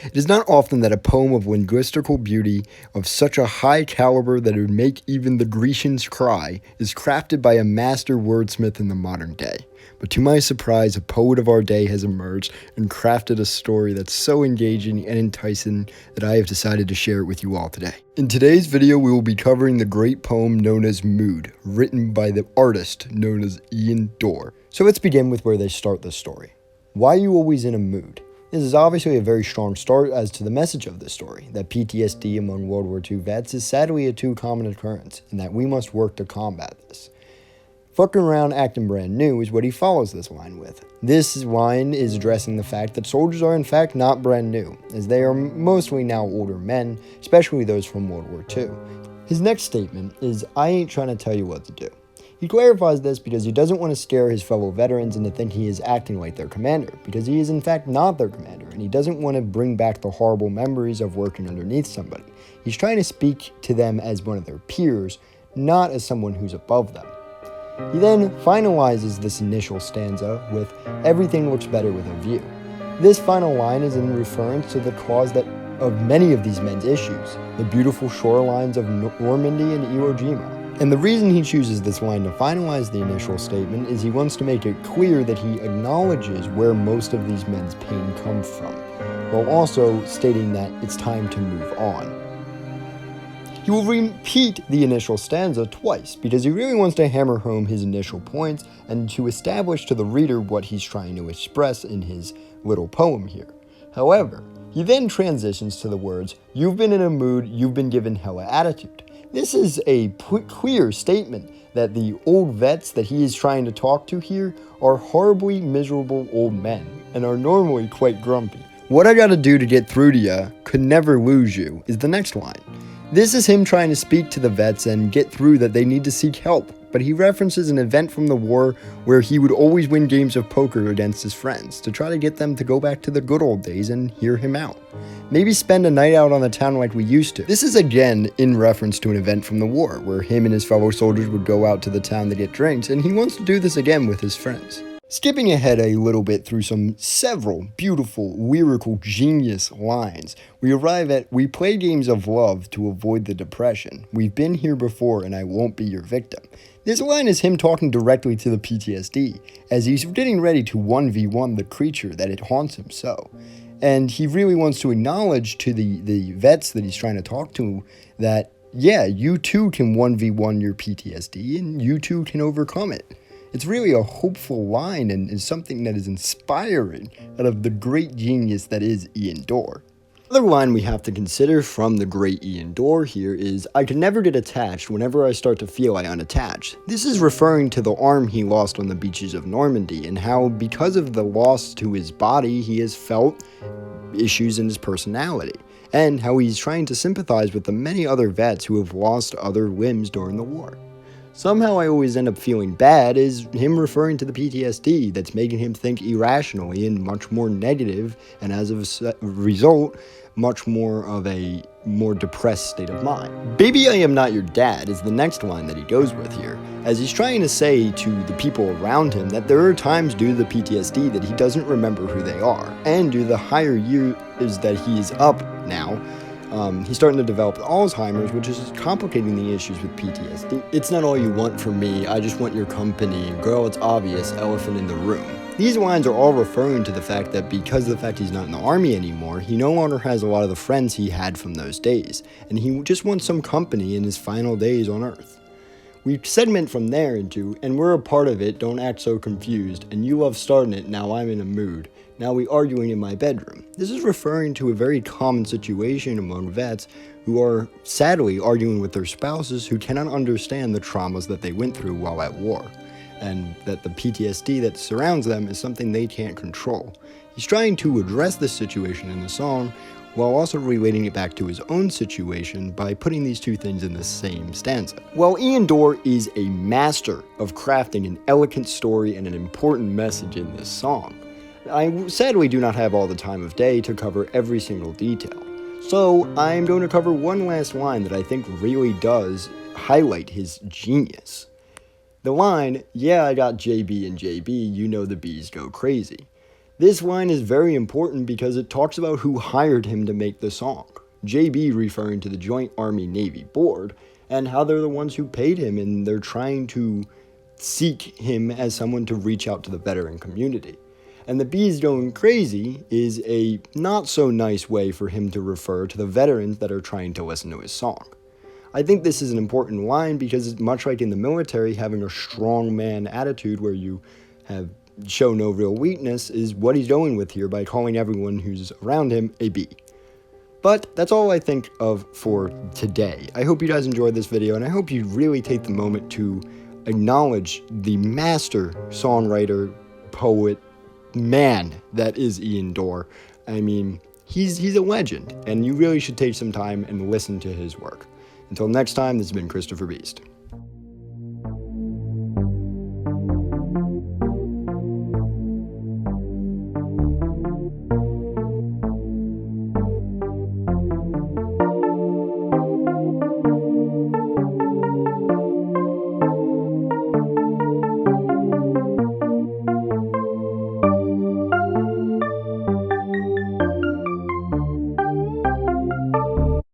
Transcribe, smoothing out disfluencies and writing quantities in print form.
It is not often that a poem of linguistical beauty of such a high caliber that it would make even the Grecians cry is crafted by a master wordsmith in the modern day. But to my surprise, a poet of our day has emerged and crafted a story that's so engaging and enticing that I have decided to share it with you all today. In today's video, we will be covering the great poem known as Mood, written by the artist known as Ian Dior. So let's begin with where they start this story. Why are you always in a mood? This is obviously a very strong start as to the message of this story, that PTSD among World War II vets is sadly a too common occurrence, and that we must work to combat this. Fucking around acting brand new is what he follows this line with. This line is addressing the fact that soldiers are in fact not brand new, as they are mostly now older men, especially those from World War II. His next statement is, "I ain't trying to tell you what to do." He clarifies this because he doesn't want to scare his fellow veterans into thinking he is acting like their commander, because he is in fact not their commander, and he doesn't want to bring back the horrible memories of working underneath somebody. He's trying to speak to them as one of their peers, not as someone who's above them. He then finalizes this initial stanza with, "Everything looks better with a view." This final line is in reference to the cause of many of these men's issues, the beautiful shorelines of Normandy and Iwo Jima. And the reason he chooses this line to finalize the initial statement is he wants to make it clear that he acknowledges where most of these men's pain comes from, while also stating that it's time to move on. He will repeat the initial stanza twice because he really wants to hammer home his initial points and to establish to the reader what he's trying to express in his little poem here. However, he then transitions to the words, "You've been in a mood, you've been given hella attitude." This is a clear statement that the old vets that he is trying to talk to here are horribly miserable old men and are normally quite grumpy. "What I gotta do to get through to ya, could never lose you," is the next line. This is him trying to speak to the vets and get through that they need to seek help, but he references an event from the war where he would always win games of poker against his friends to try to get them to go back to the good old days and hear him out. Maybe spend a night out on the town like we used to. This is again in reference to an event from the war where him and his fellow soldiers would go out to the town to get drinks, and he wants to do this again with his friends. Skipping ahead a little bit through several beautiful, lyrical genius lines, we arrive at, "We play games of love to avoid the depression. We've been here before and I won't be your victim." This line is him talking directly to the PTSD, as he's getting ready to 1v1 the creature that it haunts him so. And he really wants to acknowledge to the vets that he's trying to talk to that, yeah, you too can 1v1 your PTSD and you too can overcome it. It's really a hopeful line and is something that is inspiring out of the great genius that is Ian Dior. Another line we have to consider from the great Ian Dior here is, "I can never get attached whenever I start to feel I unattached." This is referring to the arm he lost on the beaches of Normandy and how because of the loss to his body he has felt issues in his personality, and how he's trying to sympathize with the many other vets who have lost other limbs during the war. Somehow I always end up feeling bad is him referring to the PTSD that's making him think irrationally and much more negative, and as a result, much more of a more depressed state of mind. "Baby, I am not your dad" is the next line that he goes with here, as he's trying to say to the people around him that there are times due to the PTSD that he doesn't remember who they are, and due to the higher years that he is up now, he's starting to develop Alzheimer's, which is complicating the issues with PTSD. "It's not all you want from me, I just want your company. Girl, it's obvious, elephant in the room." These lines are all referring to the fact that because of the fact he's not in the army anymore, he no longer has a lot of the friends he had from those days, and he just wants some company in his final days on Earth. We segment from there into, "And we're a part of it, don't act so confused, and you love starting it, now I'm in a mood. Now we arguing in my bedroom." This is referring to a very common situation among vets who are sadly arguing with their spouses who cannot understand the traumas that they went through while at war, and that the PTSD that surrounds them is something they can't control. He's trying to address this situation in the song while also relating it back to his own situation by putting these two things in the same stanza. While Ian Dior is a master of crafting an elegant story and an important message in this song, I sadly do not have all the time of day to cover every single detail. So I'm going to cover one last line that I think really does highlight his genius. The line, "Yeah, I got JB and JB, you know the bees go crazy." This line is very important because it talks about who hired him to make the song. JB referring to the Joint Army-Navy Board, and how they're the ones who paid him, and they're trying to seek him as someone to reach out to the veteran community. And the bees going crazy is a not so nice way for him to refer to the veterans that are trying to listen to his song. I think this is an important line because it's much like in the military, having a strong man attitude where you have show no real weakness is what he's going with here by calling everyone who's around him a bee. But that's all I think of for today. I hope you guys enjoyed this video, and I hope you really take the moment to acknowledge the master songwriter, poet, man that is Ian Dior. I mean, he's a legend, and you really should take some time and listen to his work. Until next time, this has been Christopher Beast.